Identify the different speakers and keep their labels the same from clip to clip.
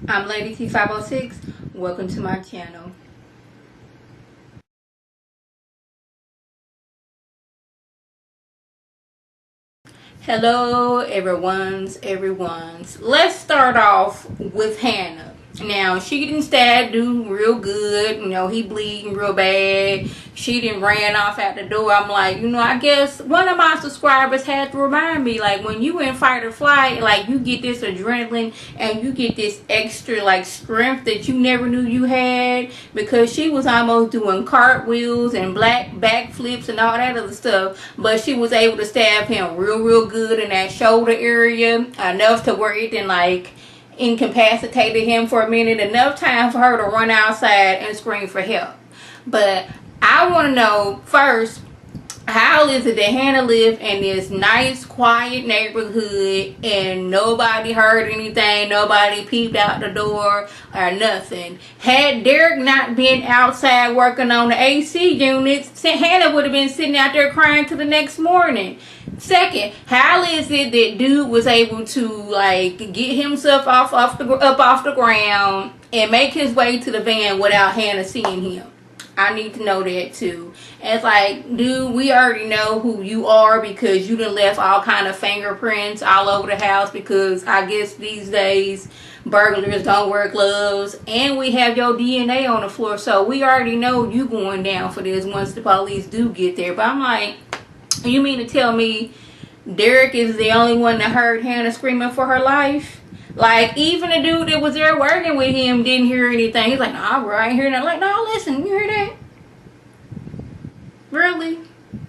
Speaker 1: I'm Lady T506. Welcome to my channel. Hello, everyone's. Let's start off with Hannah. Now, she didn't stab dude real good. You know, he bleeding real bad. She didn't ran off at the door. I'm like, I guess one of my subscribers had to remind me, like, when you in fight or flight, like, you get this adrenaline and you get this extra, like, strength that you never knew you had, because she was almost doing cartwheels and black backflips and all that other stuff, but she was able to stab him real good in that shoulder area, enough to where it didn't, like, incapacitated him for a minute, enough time for her to run outside and scream for help. But I want to know first, how is it that Hannah lived in this nice, quiet neighborhood and nobody heard anything, nobody peeped out the door or nothing? Had Derek not been outside working on the AC units, Hannah would have been sitting out there crying till the next morning. Second, how is it that dude was able to, like, get himself up off the ground and make his way to the van without Hannah seeing him? I need to know that too. And it's like, dude, we already know who you are because you done left all kind of fingerprints all over the house, because I guess these days burglars don't wear gloves, and we have your DNA on the floor, so we already know you going down for this once the police do get there. But I'm like, you mean to tell me Derek is the only one that heard Hannah screaming for her life? Like, even the dude that was there working with him didn't hear anything. He's like, nah, bro, I ain't hearing that. Like, no, listen, you hear that? Really?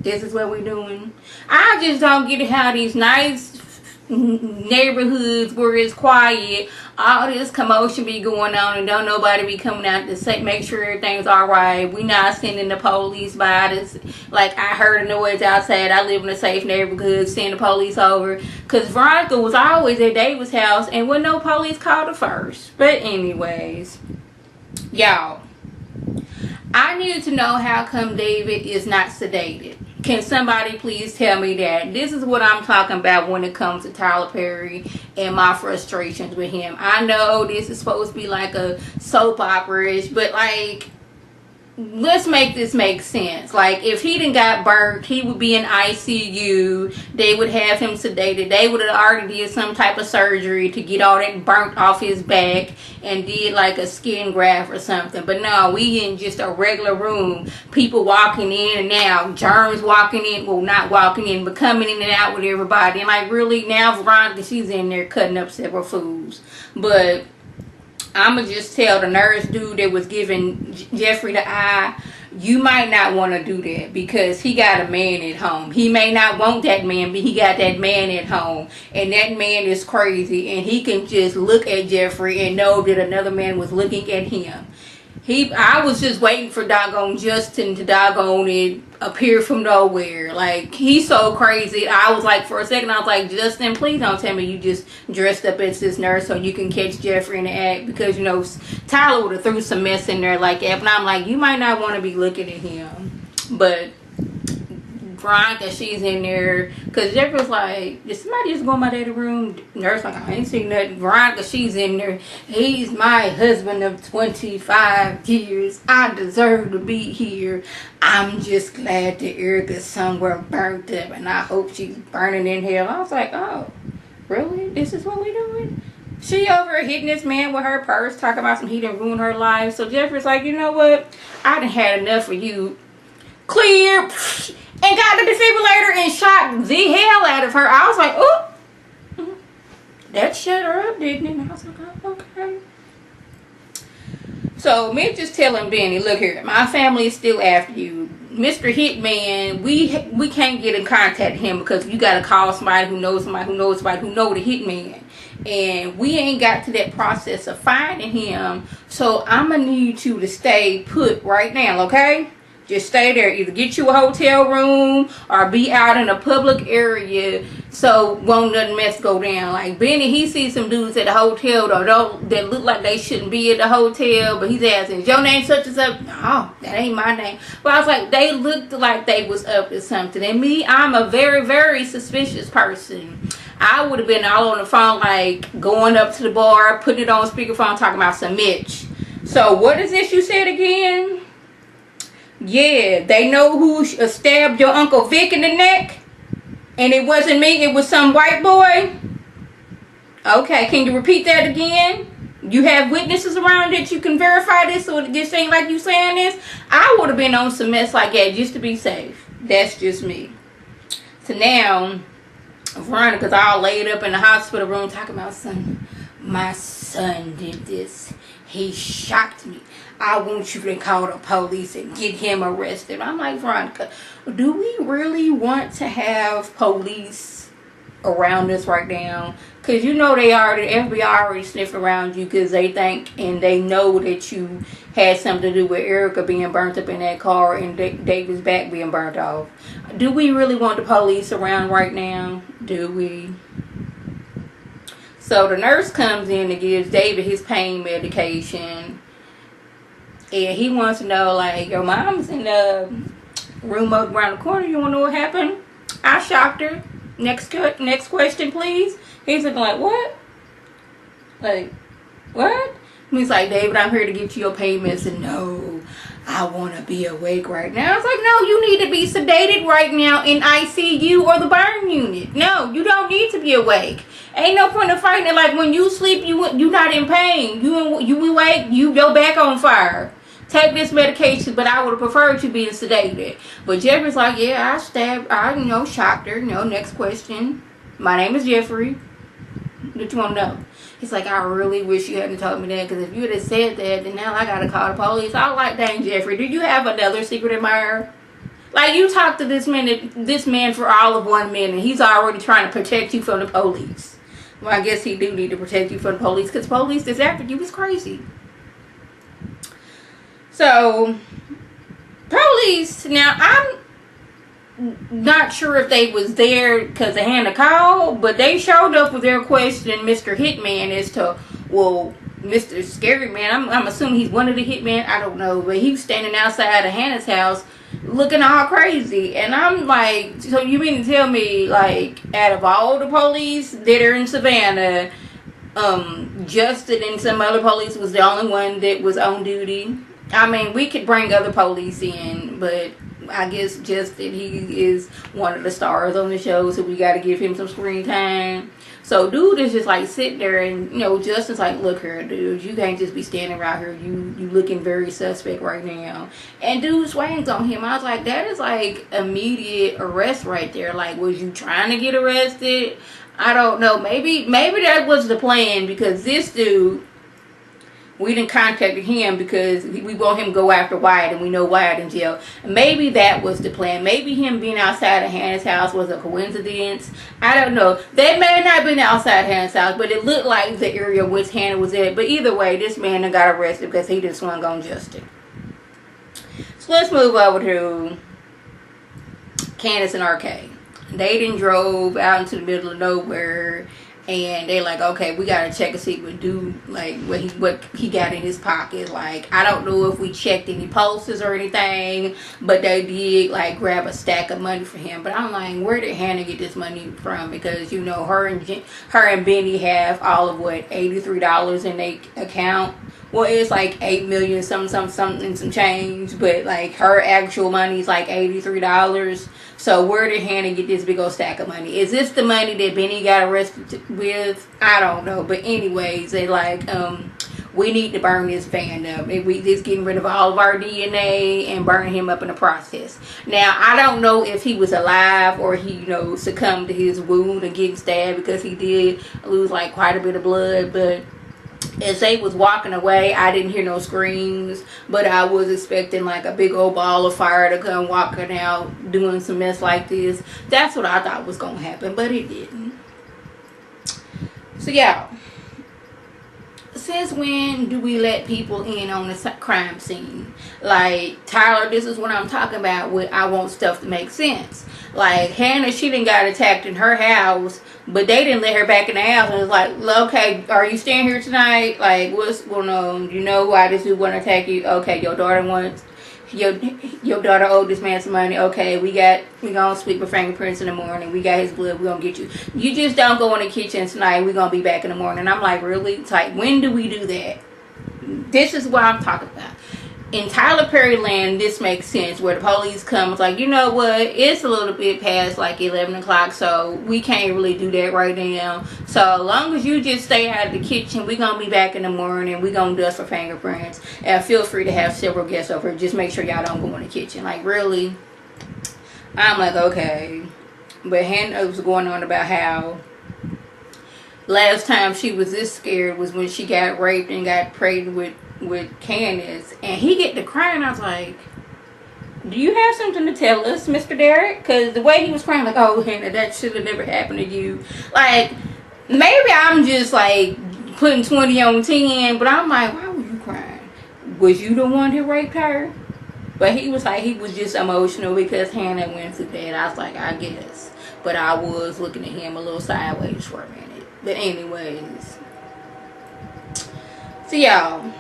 Speaker 1: This is what we're doing? I just don't get how these nice neighborhoods where it's quiet, all this commotion be going on and don't nobody be coming out to say, make sure everything's all right. We not sending the police by this. Like, I heard a noise outside, I live in a safe neighborhood, send the police over, because Veronica was always at David's house and when no police called her first. But anyways, y'all, I need to know how come David is not sedated. Can somebody please tell me that? This is what I'm talking about when it comes to Tyler Perry and my frustrations with him. I know this is supposed to be like a soap opera-ish, but like, let's make this make sense. Like, if he done got burnt, he would be in ICU. They would have him sedated. They would have already did some type of surgery to get all that burnt off his back and did like a skin graft or something. But no, we in just a regular room. People walking in and out. Germs walking in. Well, not walking in, but coming in and out with everybody. And like, really, now Veronica, she's in there cutting up several foods. But I'ma just tell the nurse dude that was giving Jeffrey the eye, you might not want to do that because he got a man at home. He may not want that man, but he got that man at home. And that man is crazy. And he can just look at Jeffrey and know that another man was looking at him. I was just waiting for doggone Justin to doggone it appear from nowhere. Like, he's so crazy. I was like, for a second, I was like, Justin, please don't tell me you just dressed up as this nurse so you can catch Jeffrey in the act, because, Tyler would have threw some mess in there like that. But I'm like, you might not want to be looking at him. But Veronica, she's in there, because Jeffrey was like, did somebody just go in my daddy room? Nurse like, I ain't seen nothing. Veronica, she's in there. He's my husband of 25 years. I deserve to be here. I'm just glad that Erica's somewhere burnt up, and I hope she's burning in hell. I was like, oh, really? This is what we doing? She over hitting this man with her purse, talking about some he didn't ruin her life. So Jeffrey's like, you know what? I done had enough of you. Clear. And got the defibrillator and shot the hell out of her. I was like, oh, that shut her up, didn't it? And I was like, oh, okay. So me just telling Benny, look here, my family is still after you. Mr. Hitman, we can't get in contact with him because you got to call somebody who knows somebody who knows somebody who knows the Hitman. And we ain't got to that process of finding him. So I'm going to need you to stay put right now, okay? Just stay there. Either get you a hotel room or be out in a public area so won't nothing mess go down. Like Benny, he sees some dudes at the hotel that look like they shouldn't be at the hotel, but he's asking, is your name such and such? No, that ain't my name. But I was like, they looked like they was up to something. And me, I'm a very, very suspicious person. I would have been all on the phone, like going up to the bar, putting it on speakerphone, talking about some Mitch. So what is this you said again? Yeah, they know who stabbed your Uncle Vic in the neck, and it wasn't me. It was some white boy. Okay, can you repeat that again? You have witnesses around that you can verify this, so it just ain't like you saying this. I would have been on some mess like that just to be safe. That's just me. So now, Veronica's all laid up in the hospital room talking about son. My son did this. He shocked me. I want you to call the police and get him arrested. I'm like, Veronica, do we really want to have police around us right now? Because you know they already, FBI already sniffing around you because they think and they know that you had something to do with Erica being burnt up in that car and David's back being burnt off. Do we really want the police around right now? Do we? So the nurse comes in and gives David his pain medication. And he wants to know, like, your mom's in the room up around the corner. You want to know what happened? I shocked her. Next question, please. He's looking like, what? Like, what? And he's like, David, I'm here to get you your pain medicine. No, I want to be awake right now. It's like, no, you need to be sedated right now in ICU or the burn unit. No, you don't need to be awake. Ain't no point in fighting it. Like, when you sleep, you not in pain. You awake, your back on fire. Take this medication, but I would have preferred you being sedated. But Jeffrey's like, yeah, I shocked her. Next question. My name is Jeffrey. What you want to know? He's like, I really wish you hadn't told me that, because if you would have said that, then now I got to call the police. I was like, dang, Jeffrey, do you have another secret admirer? Like, you talked to this man for all of 1 minute. He's already trying to protect you from the police. Well, I guess he do need to protect you from the police, because police that's after you is crazy. So, police, now I'm not sure if they was there because they had a call, but they showed up with their question, Mr. Hitman, as to, well, Mr. Scary Man, I'm assuming he's one of the hitmen, I don't know, but he was standing outside of Hannah's house looking all crazy, and I'm like, so you mean to tell me, like, out of all the police that are in Savannah, Justin and some other police was the only one that was on duty? I mean, we could bring other police in, but I guess Justin, he is one of the stars on the show, so we got to give him some screen time. So dude is just like sitting there, and Justin's like, look here, dude, you can't just be standing right here. You looking very suspect right now. And dude swings on him. I was like, that is like immediate arrest right there. Like, was you trying to get arrested? I don't know. Maybe that was the plan, because this dude, we didn't contact him because we want him to go after Wyatt, and we know Wyatt in jail. Maybe that was the plan. Maybe him being outside of Hannah's house was a coincidence. I don't know. They may not have been outside Hannah's house, but it looked like the area which Hannah was at. But either way, this man done got arrested because he just swung on Justin. So let's move over to Candace and RK. They done drove out into the middle of nowhere. And they like, okay, we gotta check and see what dude, like, what he got in his pocket. Like, I don't know if we checked any pulses or anything, but they did like grab a stack of money for him. But I'm like, where did Hannah get this money from? Because her and Benny have all of what, $83 in their account. Well, it's like $8 million something some change, but like her actual money is like $83. So where did Hannah get this big old stack of money? Is this the money that Benny got arrested with? I don't know. But anyways, they like, we need to burn this van up. We just getting rid of all of our DNA and burning him up in the process. Now, I don't know if he was alive or he, succumbed to his wound and getting stabbed, because he did lose like quite a bit of blood, but as they was walking away, I didn't hear no screams, but I was expecting like a big old ball of fire to come walking out doing some mess like this. That's what I thought was going to happen, but it didn't. So y'all, since when do we let people in on the crime scene? Like, Tyler, this is what I'm talking about with I want stuff to make sense. Like, Hannah, she done got attacked in her house, but they didn't let her back in the house. And it's like, okay, are you staying here tonight? Like, what's going on? You know why this dude want to attack you? Okay, your daughter wants your daughter owed this man some money. Okay, we gonna sweep for fingerprints in the morning. We got his blood. We gonna get you. You just don't go in the kitchen tonight. We gonna be back in the morning. I'm like, really? It's like, when do we do that? This is what I'm talking about. In Tyler Perry land, this makes sense, where the police come. It's like, you know what, it's a little bit past like 11 o'clock, so we can't really do that right now. So as long as you just stay out of the kitchen, we're going to be back in the morning. We're going to dust for fingerprints. And feel free to have several guests over. Just make sure y'all don't go in the kitchen. Like, really? I'm like, okay. But Hannah was going on about how last time she was this scared was when she got raped and got pregnant with Candace, and he get to crying. I was like, do you have something to tell us, Mr. Derek? Because the way he was crying, like, oh, Hannah, that should have never happened to you. Like, maybe I'm just like putting 20 on 10, but I'm like, why were you crying? Was you the one who raped her? But he was like, he was just emotional because Hannah went through that. I was like, I guess. But I was looking at him a little sideways for a minute. But anyways, so y'all,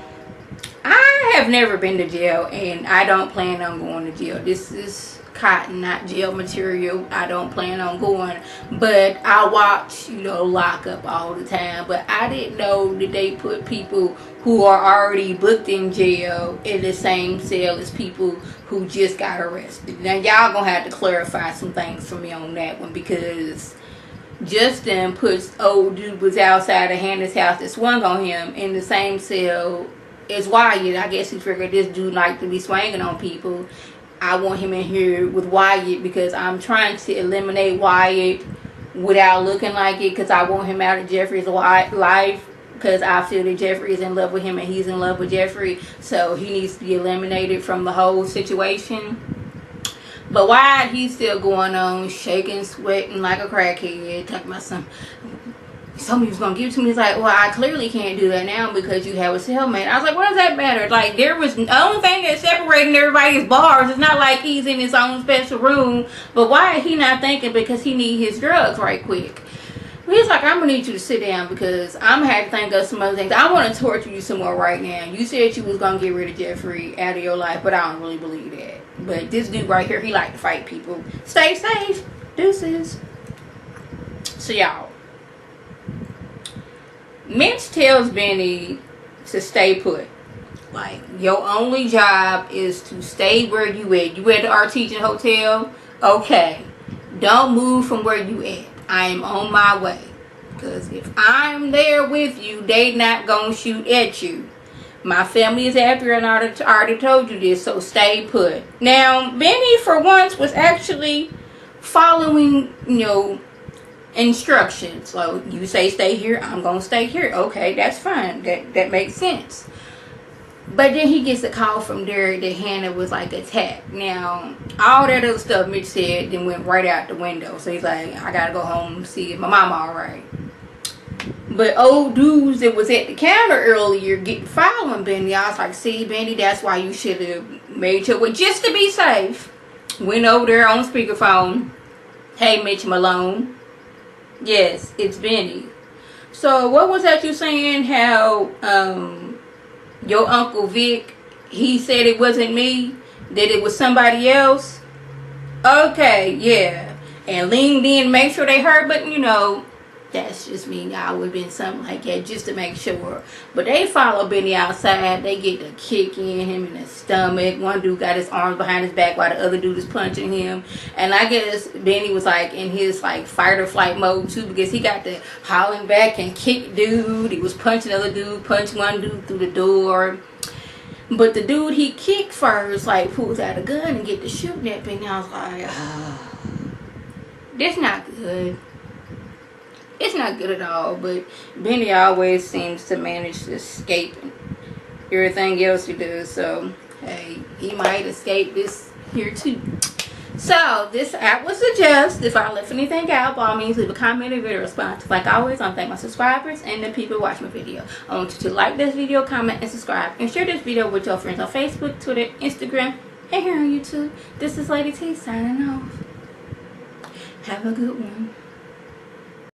Speaker 1: I have never been to jail, and I don't plan on going to jail. This is cotton, not jail material. I don't plan on going, but I watch, lock up all the time. But I didn't know that they put people who are already booked in jail in the same cell as people who just got arrested. Now y'all gonna have to clarify some things for me on that one, because Justin puts old dude was outside of Hannah's house that swung on him in the same cell as Wyatt. I guess he figured this dude liked to be swinging on people. I want him in here with Wyatt because I'm trying to eliminate Wyatt without looking like it, because I want him out of Jeffrey's life, because I feel that Jeffrey is in love with him and he's in love with Jeffrey, so he needs to be eliminated from the whole situation. But Wyatt, he's still going on, shaking, sweating like a crackhead, talking about something. Somebody was going to give it to me. He's like, well, I clearly can't do that now because you have a cellmate. I was like, what does that matter? Like, there was the only thing that's separating everybody's bars. It's not like he's in his own special room. But why is he not thinking? Because he need his drugs right quick. He's like, I'm going to need you to sit down because I'm going to have to think of some other things. I want to torture you some more right now. You said you was going to get rid of Jeffrey out of your life, but I don't really believe that. But this dude right here, he like to fight people. Stay safe. Deuces. So, y'all. Mitch tells Benny to stay put. Like, your only job is to stay where you at. You at the Artesian Hotel? Okay. Don't move from where you at. I am on my way. Because if I'm there with you, they not going to shoot at you. My family is after, and I already told you this, so stay put. Now, Benny, for once, was actually following, instructions. So you say stay here, I'm gonna stay here. Okay, that's fine. That makes sense. But then he gets a call from Derek that Hannah was like attacked. Now all that other stuff Mitch said then went right out the window. So he's like, I gotta go home and see if my mama alright. But old dudes that was at the counter earlier getting following Benny. I was like, see, Benny, that's why you should have made your way just to be safe. Went over there on speakerphone. Hey, Mitch Malone. Yes, it's Benny. So what was that you saying? How your Uncle Vic, he said it wasn't me, that it was somebody else? Okay, yeah. And leaned in, make sure they heard, but that's just me. I would have been something like that just to make sure. But they follow Benny outside. They get to kicking him in the stomach. One dude got his arms behind his back while the other dude is punching him. And I guess Benny was like in his like fight or flight mode too, because he got to hollering back and kick dude. He was punching the other dude, punched one dude through the door. But the dude he kicked first like pulls out a gun and get to shooting at Benny. I was like, oh, this not good. It's not good at all, but Benny always seems to manage to escape everything else he does. So, hey, he might escape this here too. So, this app would suggest, if I left anything out, by all means, leave a comment or video response. Like always, I want to thank my subscribers and the people who watch my video. I want you to like this video, comment, and subscribe. And share this video with your friends on Facebook, Twitter, Instagram, and here on YouTube. This is Lady T signing off. Have a good one.